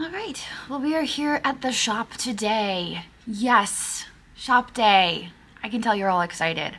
All right, well, we are here at the shop today. Yes, shop day. I can tell you're all excited.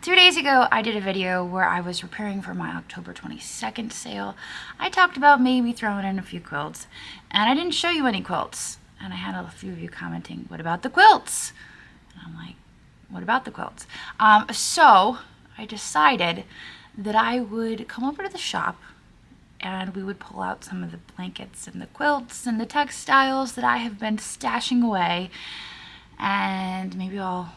2 days ago, I did a video where I was preparing for my October 22nd sale. I talked about maybe throwing in a few quilts, and I didn't show you any quilts. And I had a few of you commenting, what about the quilts? And I'm like, what about the quilts? So I decided that I would come over to the shop and we would pull out some of the blankets and the quilts and the textiles that I have been stashing away, and maybe I'll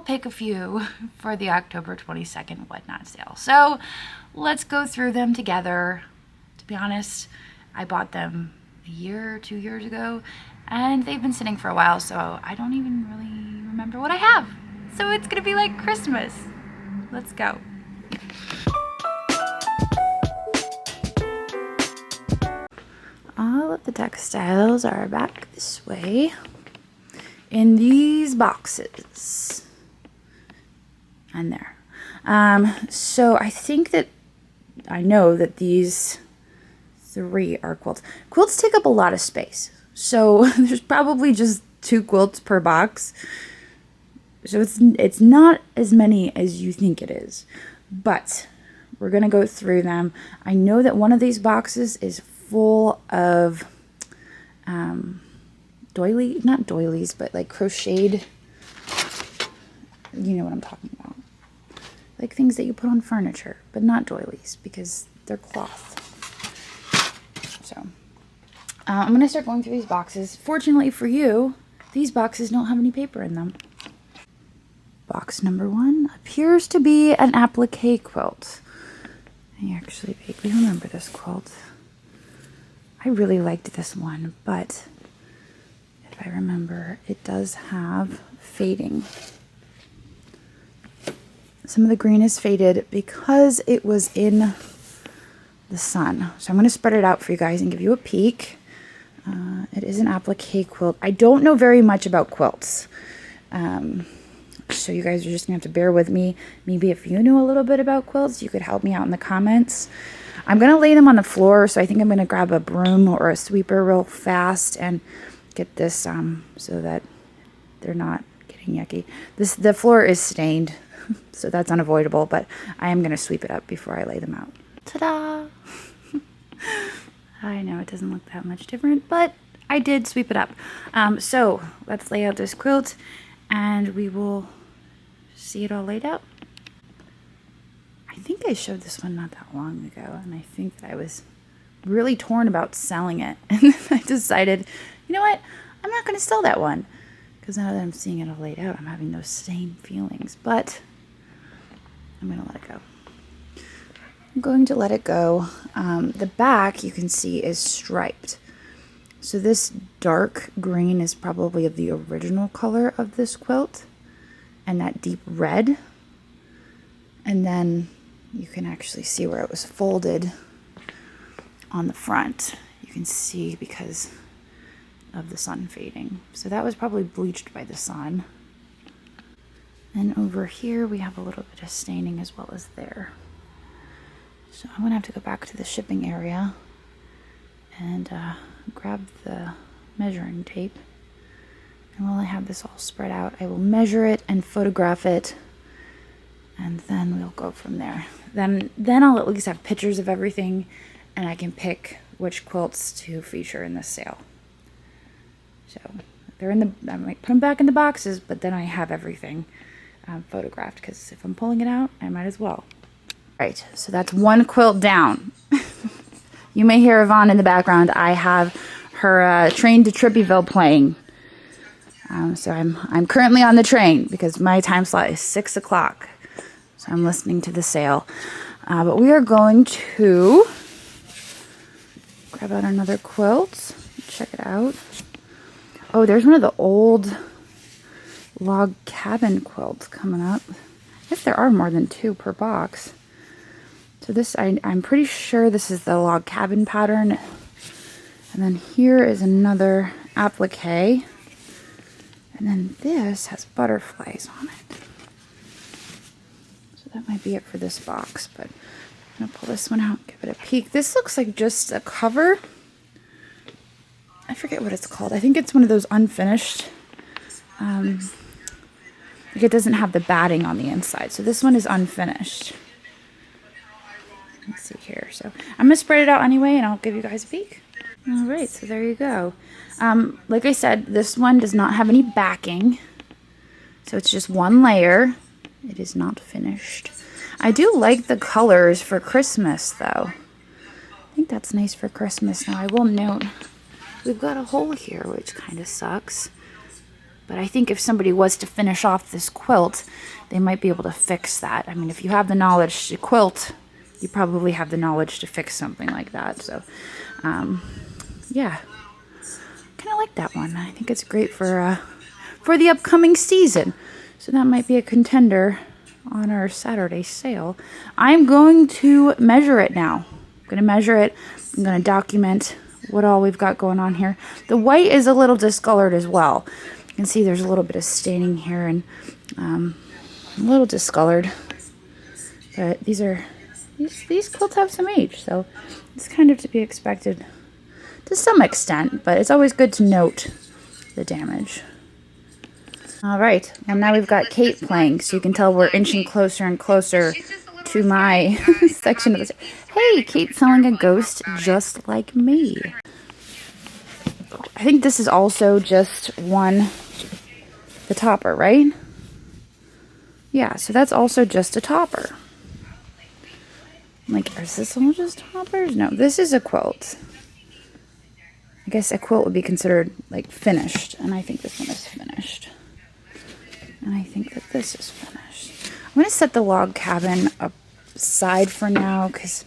pick a few for the October 22nd whatnot sale. So let's go through them together. To be honest, I bought them a year, 2 years ago, and they've been sitting for a while, so I don't even really remember what I have. So it's gonna be like Christmas. Let's go. All of the textiles are back this way in these boxes. And there. So I know that these 3 are quilts. Quilts take up a lot of space. So there's probably just 2 quilts per box. So it's not as many as you think it is. But we're going to go through them. I know that one of these boxes is full of not doilies, but like crocheted, you know what I'm talking about. Like things that you put on furniture, but not doilies because they're cloth. So I'm going to start going through these boxes. Fortunately for you, these boxes don't have any paper in them. Box number 1 appears to be an applique quilt. I actually vaguely remember this quilt. I really liked this one, but if I remember, it does have fading. Some of the green is faded because it was in the sun. So I'm going to spread it out for you guys and give you a peek. It is an applique quilt. I don't know very much about quilts. So you guys are just going to have to bear with me. Maybe if you knew a little bit about quilts, you could help me out in the comments. I'm going to lay them on the floor, so I think I'm going to grab a broom or a sweeper real fast and get this so that they're not getting yucky. The floor is stained, so that's unavoidable, but I am going to sweep it up before I lay them out. Ta-da! I know it doesn't look that much different, but I did sweep it up. So let's lay out this quilt, and we will see it all laid out. I think I showed this one not that long ago, and I think that I was really torn about selling it. And then I decided, you know what? I'm not going to sell that one. Because now that I'm seeing it all laid out, I'm having those same feelings. But I'm going to let it go. I'm going to let it go. The back, you can see, is striped. So this dark green is probably the original color of this quilt. And that deep red. And then you can actually see where it was folded on the front. You can see because of the sun fading. So that was probably bleached by the sun. And over here we have a little bit of staining as well as there. So I'm gonna have to go back to the shipping area and grab the measuring tape. And while I have this all spread out, I will measure it and photograph it, and then we'll go from there. Then I'll at least have pictures of everything, and I can pick which quilts to feature in this sale. So I might put them back in the boxes, but then I have everything photographed, because if I'm pulling it out, I might as well. All right, so that's one quilt down. You may hear Yvonne in the background. I have her Train to Trippyville playing. So I'm currently on the train because my time slot is 6 o'clock. So I'm listening to the sale. But we are going to grab out another quilt. Check it out. Oh, there's one of the old log cabin quilts coming up. I guess there are more than 2 per box. So this, I'm pretty sure this is the log cabin pattern. And then here is another applique. And then this has butterflies on it. So that might be it for this box, but I'm gonna pull this one out, give it a peek. This looks like just a cover. forget what it's called. I think it's one of those unfinished. Like it doesn't have the batting on the inside. So this one is unfinished. Let's see here. So I'm going to spread it out anyway, and I'll give you guys a peek. All right, so there you go. Like I said, this one does not have any backing. So it's just one layer. It is not finished. I do like the colors for Christmas, though. I think that's nice for Christmas. Now, I will note, we've got a hole here, which kind of sucks. But I think if somebody was to finish off this quilt, they might be able to fix that. I mean, if you have the knowledge to quilt, you probably have the knowledge to fix something like that. So, yeah. Kind of like that one. I think it's great for the upcoming season. So that might be a contender on our Saturday sale. I'm going to measure it now. I'm going to measure it. I'm going to document what all we've got going on here. The white is a little discolored as well. You can see there's a little bit of staining here and a little discolored. But these quilts have some age, so it's kind of to be expected to some extent, but it's always good to note the damage. All right, well now we've got Kate playing, so you can tell we're inching closer and closer to my section of this. Hey, Kate's selling a ghost just like me. I think this is also just the topper, right? Yeah, so that's also just a topper. Like, is this all just toppers? No, this is a quilt. I guess a quilt would be considered like finished, and I think this one is finished. And I think that this is finished. I'm going to set the log cabin aside for now because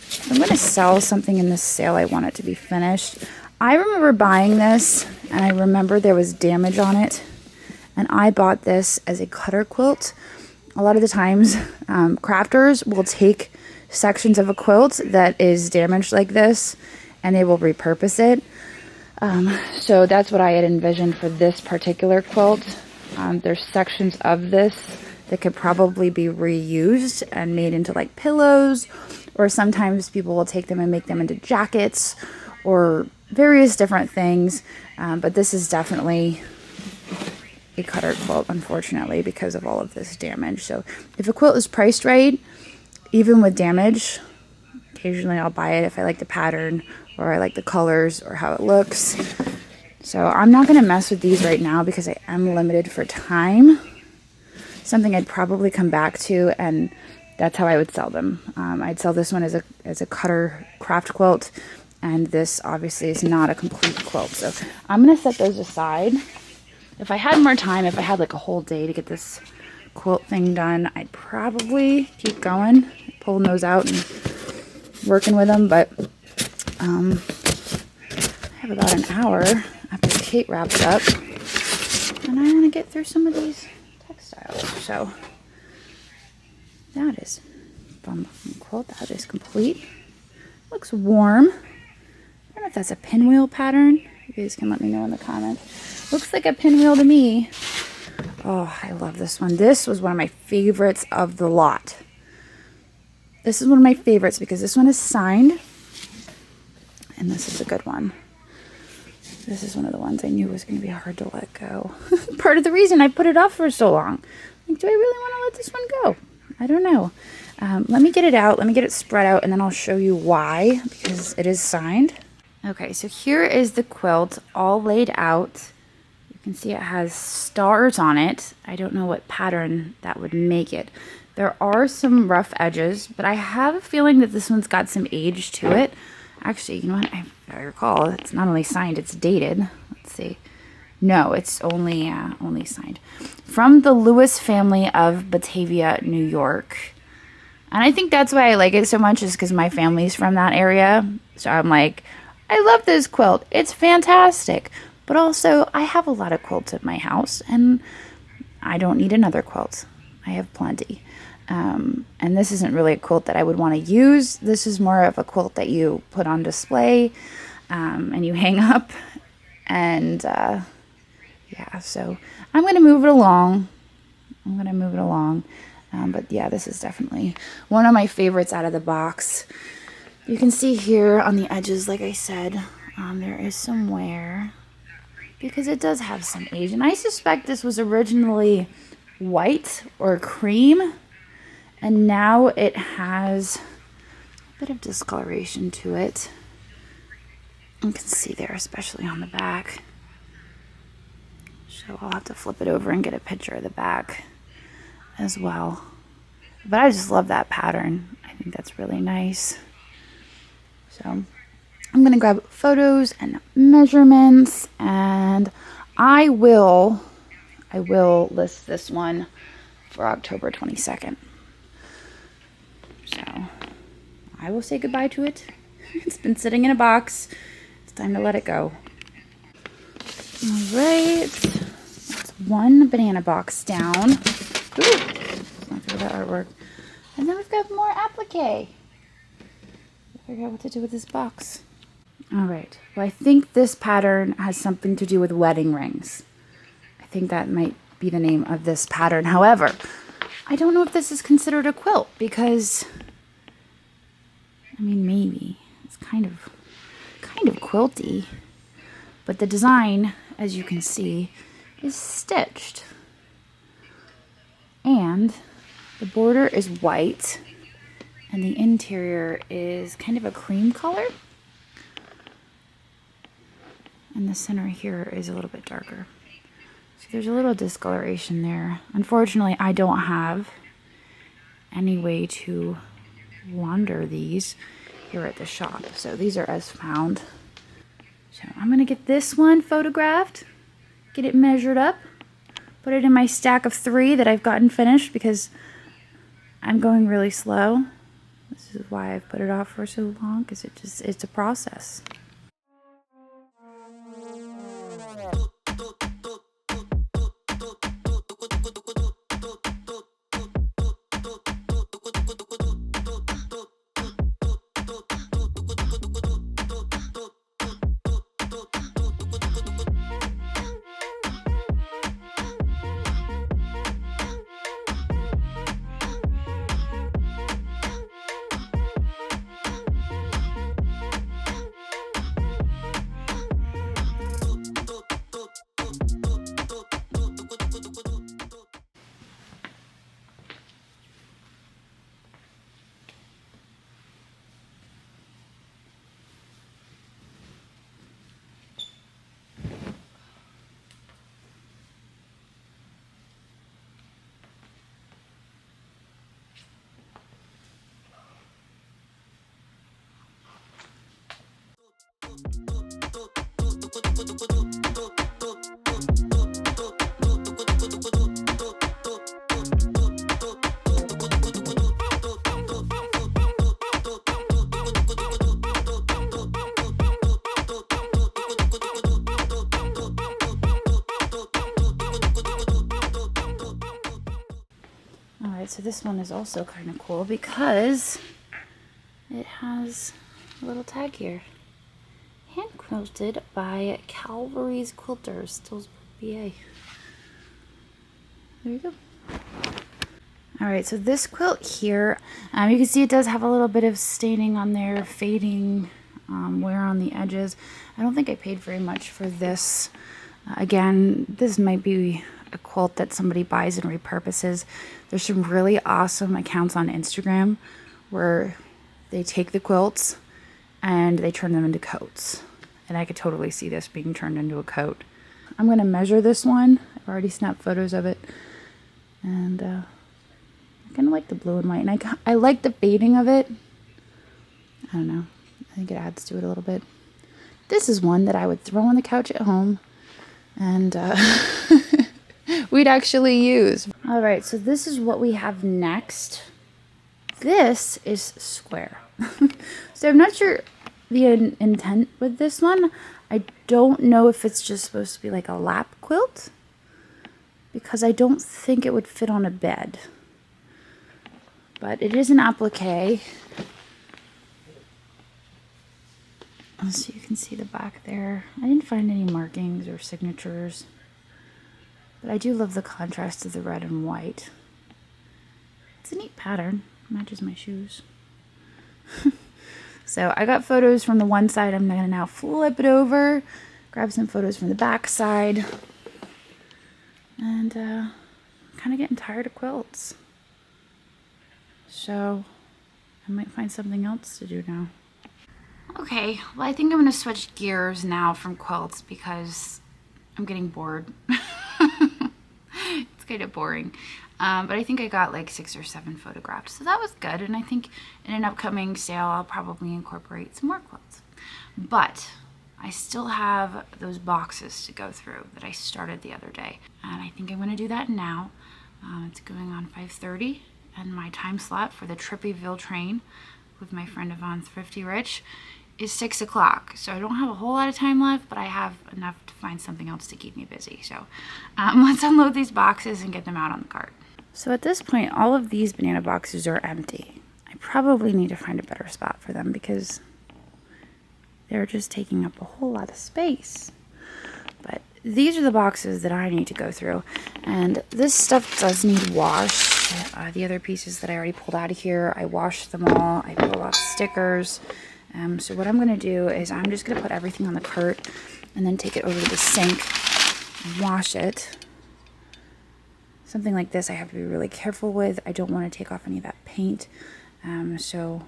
if I'm going to sell something in this sale, I want it to be finished. I remember buying this, and I remember there was damage on it, and I bought this as a cutter quilt. A lot of the times, crafters will take sections of a quilt that is damaged like this, and they will repurpose it. So that's what I had envisioned for this particular quilt. There's sections of this that could probably be reused and made into like pillows, or sometimes people will take them and make them into jackets or various different things. But this is definitely a cutter quilt, unfortunately, because of all of this damage. So if a quilt is priced right, even with damage, occasionally I'll buy it if I like the pattern or I like the colors or how it looks. So I'm not going to mess with these right now because I am limited for time. Something I'd probably come back to, and that's how I would sell them. I'd sell this one as a cutter craft quilt, and this obviously is not a complete quilt. So I'm going to set those aside. If I had more time, if I had like a whole day to get this quilt thing done, I'd probably keep going, pulling those out and working with them. But I have about an hour after Kate wraps up, and I want to get through some of these textiles. So that is fun looking quilt. That is complete. Looks warm. I don't know if that's a pinwheel pattern. You guys can let me know in the comments. Looks like a pinwheel to me. Oh, I love this one. This was one of my favorites of the lot. This is one of my favorites because this one is signed, and this is a good one. This is one of the ones I knew was going to be hard to let go. Part of the reason I put it off for so long. Like, do I really want to let this one go? I don't know. Let me get it out. Let me get it spread out, and then I'll show you why, because it is signed. Okay, so here is the quilt all laid out. You can see it has stars on it. I don't know what pattern that would make it. There are some rough edges, but I have a feeling that this one's got some age to it. Actually, you know what? If I recall, it's not only signed, it's dated. Let's see. No, it's only signed. From the Lewis family of Batavia, New York. And I think that's why I like it so much, is because my family's from that area. So I'm like, I love this quilt. It's fantastic. But also, I have a lot of quilts at my house, and I don't need another quilt. I have plenty. And this isn't really a quilt that I would want to use. This is more of a quilt that you put on display, and you hang up. And yeah, so I'm going to move it along. But yeah, this is definitely one of my favorites out of the box. You can see here on the edges, like I said, There is some wear because it does have some age, and I suspect this was originally white or cream, and now it has a bit of discoloration to it. You can see there, especially on the back. So I'll have to flip it over and get a picture of the back as well. But I just love that pattern. I think that's really nice. So I'm going to grab photos and measurements, and I will list this one for October 22nd. So I will say goodbye to it. It's been sitting in a box. It's time to let it go. All right. That's one banana box down. Ooh, let's not throw that artwork. And then we've got more applique. Figure out what to do with this box. All right. Well, I think this pattern has something to do with wedding rings. I think that might be the name of this pattern. However, I don't know if this is considered a quilt because, I mean, maybe it's kind of quilty, but the design, as you can see, is stitched, and the border is white, and the interior is kind of a cream color, and the center here is a little bit darker. So there's a little discoloration there. Unfortunately, I don't have any way to launder these here at the shop, so these are as found. So I'm gonna get this one photographed, get it measured up, put it in my stack of 3 that I've gotten finished because I'm going really slow. This is why I've put it off for so long, because it's a process. Alright, so this one is also kind of cool because it has a little tag here. Hand quilted by Calvary's Quilters, Stillsburg, BA. There you go. Alright, so this quilt here, you can see it does have a little bit of staining on there, fading, wear on the edges. I don't think I paid very much for this. Again, this might be a quilt that somebody buys and repurposes. There's some really awesome accounts on Instagram where they take the quilts and they turn them into coats. And I could totally see this being turned into a coat. I'm going to measure this one. I've already snapped photos of it. And I kind of like the blue and white. And I like the fading of it. I don't know. I think it adds to it a little bit. This is one that I would throw on the couch at home. And we'd actually use. All right, so this is what we have next. This is square. So I'm not sure the intent with this one. I don't know if it's just supposed to be like a lap quilt, because I don't think it would fit on a bed. But it is an applique. So you can see the back there. I didn't find any markings or signatures, but I do love the contrast of the red and white. It's a neat pattern. Matches my shoes. So I got photos from the one side. I'm gonna now flip it over, grab some photos from the back side, and I'm kind of getting tired of quilts. So I might find something else to do now. Okay, well I think I'm gonna switch gears now from quilts because I'm getting bored. It's kind of boring. But I think I got like 6 or 7 photographs, so that was good. And I think in an upcoming sale, I'll probably incorporate some more quilts. But I still have those boxes to go through that I started the other day. And I think I'm gonna do that now. It's going on 5:30, and my time slot for the Trippyville train with my friend Yvonne Thrifty Rich is 6 o'clock. So I don't have a whole lot of time left, but I have enough to find something else to keep me busy. So let's unload these boxes and get them out on the cart. So at this point, all of these banana boxes are empty. I probably need to find a better spot for them because they're just taking up a whole lot of space. But these are the boxes that I need to go through. And this stuff does need washed. The other pieces that I already pulled out of here, I washed them all. I pulled off stickers. So what I'm going to do is I'm just going to put everything on the cart and then take it over to the sink and wash it. Something like this I have to be really careful with. I don't want to take off any of that paint. So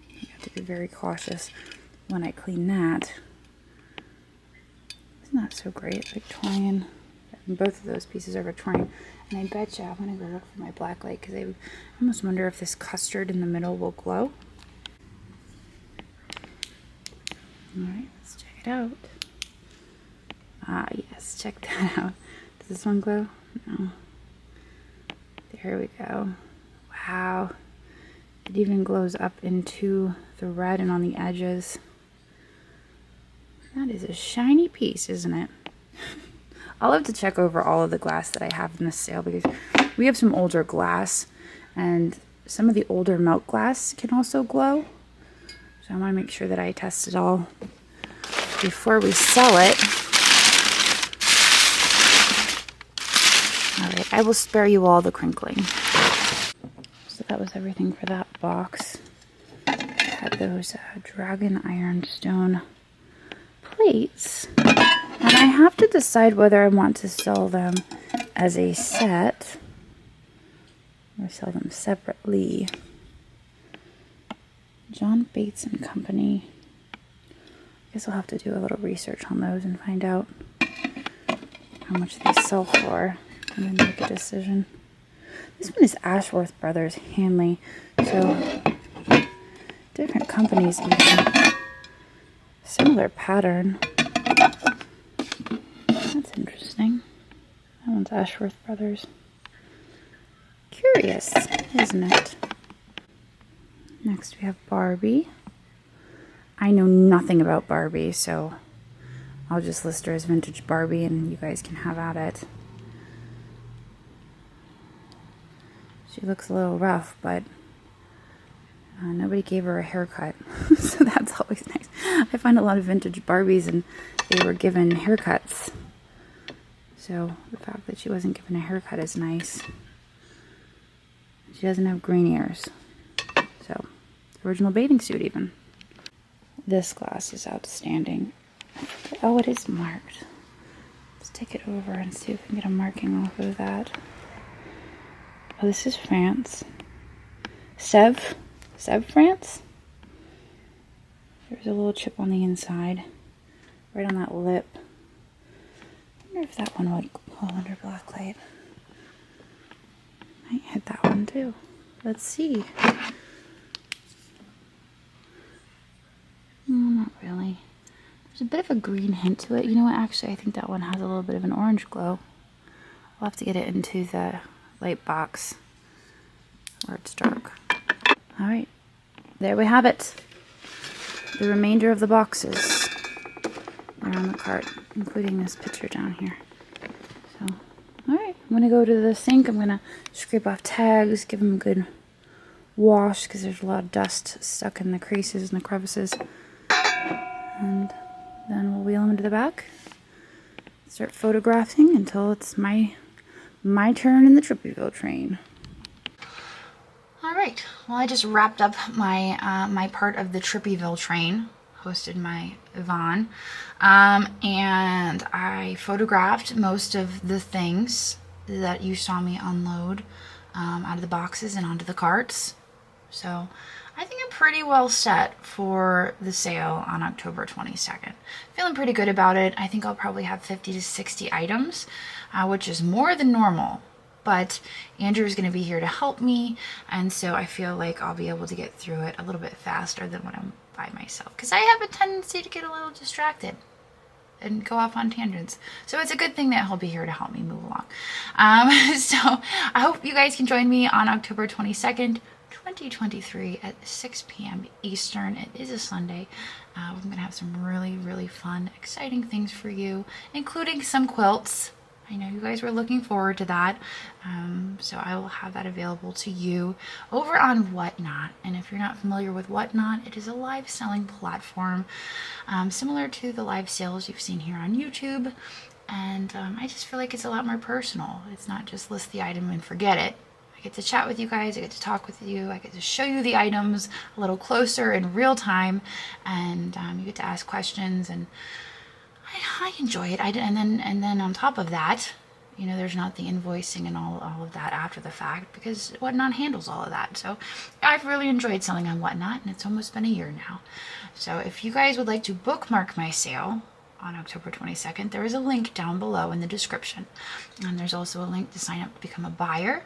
I have to be very cautious when I clean that. It's not so great, Victorian. Both of those pieces are Victorian. And I bet you I'm going to go look for my black light because I almost wonder if this custard in the middle will glow. Alright, let's check it out. Ah, yes, check that out. Does this one glow? No. There we go. Wow. It even glows up into the red and on the edges. That is a shiny piece, isn't it? I'll have to check over all of the glass that I have in this sale because we have some older glass and some of the older milk glass can also glow. So I want to make sure that I test it all before we sell it. Alright, I will spare you all the crinkling. So that was everything for that box. I had those dragon ironstone plates. And I have to decide whether I want to sell them as a set or sell them separately. John Bates and Company. I guess I'll have to do a little research on those and find out how much they sell for and then make a decision. This one is Ashworth Brothers Hanley, so different companies even. Similar pattern. That's interesting. That one's Ashworth Brothers. Curious, isn't it? Next we have Barbie. I know nothing about Barbie, so I'll just list her as vintage Barbie and you guys can have at it. She looks a little rough, but nobody gave her a haircut, so that's always nice. I find a lot of vintage Barbies and they were given haircuts. So the fact that she wasn't given a haircut is nice. She doesn't have green ears. So, original bathing suit even. This glass is outstanding. Oh, it is marked. Let's take it over and see if we can get a marking off of that. Oh, this is France. Sèvres, France? There's a little chip on the inside, right on that lip. I wonder if that one would fall under black light. Might hit that one too. Let's see. Not really. There's a bit of a green hint to it. You know what? Actually, I think that one has a little bit of an orange glow. I'll have to get it into the light box where it's dark. Alright. There we have it. The remainder of the boxes are on the cart, including this picture down here. So, alright. I'm going to go to the sink. I'm going to scrape off tags, give them a good wash because there's a lot of dust stuck in the creases and the crevices. And then we'll wheel them into the back. Start photographing until it's my turn in the Trippyville train. Alright. right, well, I just wrapped up my my part of the Trippyville train, hosted my Yvonne, and I photographed most of the things that you saw me unload out of the boxes and onto the carts. So I think I'm pretty well set for the sale on October 22nd. Feeling pretty good about it. I think I'll probably have 50 to 60 items, which is more than normal. But Andrew is going to be here to help me, and so I feel like I'll be able to get through it a little bit faster than when I'm by myself, because I have a tendency to get a little distracted and go off on tangents. So it's a good thing that he'll be here to help me move along. So I hope you guys can join me on October 22nd, 2023 at 6 p.m. Eastern. It is a Sunday. We're going to have some really, really fun, exciting things for you, including some quilts. I know you guys were looking forward to that. So I will have that available to you over on Whatnot. And if you're not familiar with Whatnot, it is a live selling platform similar to the live sales you've seen here on YouTube. And I just feel like it's a lot more personal. It's not just list the item and forget it. I get to chat with you guys, I get to talk with you, I get to show you the items a little closer in real time, and you get to ask questions, and I enjoy it. And then on top of that, you know, there's not the invoicing and all of that after the fact, because Whatnot handles all of that. So I've really enjoyed selling on Whatnot, and it's almost been a year now. So if you guys would like to bookmark my sale on October 22nd, there is a link down below in the description. And there's also a link to sign up to become a buyer.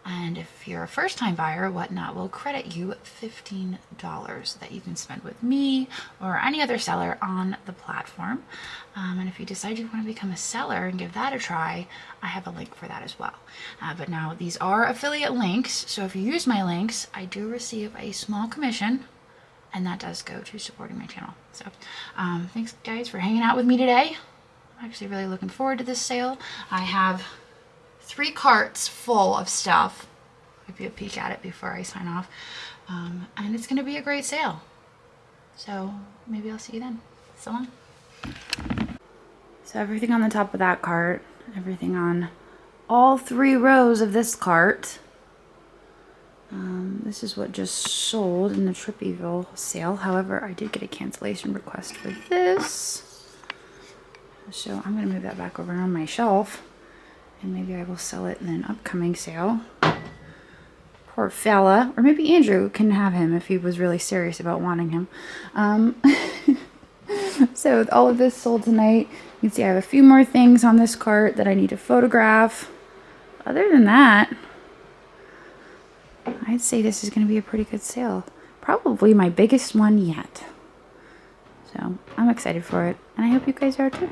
And if you're a first-time buyer, Whatnot will credit you $15 that you can spend with me or any other seller on the platform. And if you decide you want to become a seller and give that a try, I have a link for that as well. But now these are affiliate links, so if you use my links, I do receive a small commission, and that does go to supporting my channel. So thanks guys for hanging out with me today. I'm actually really looking forward to this sale. I have 3 carts full of stuff. I'll give you a peek at it before I sign off. And it's going to be a great sale. So maybe I'll see you then. So long. So everything on the top of that cart, everything on all 3 rows of this cart. This is what just sold in the Trippyville sale. However, I did get a cancellation request for this. So I'm going to move that back over on my shelf. And maybe I will sell it in an upcoming sale. Poor fella. Or maybe Andrew can have him if he was really serious about wanting him. So with all of this sold tonight, you can see I have a few more things on this cart that I need to photograph. Other than that, I'd say this is going to be a pretty good sale. Probably my biggest one yet. So I'm excited for it. And I hope you guys are too.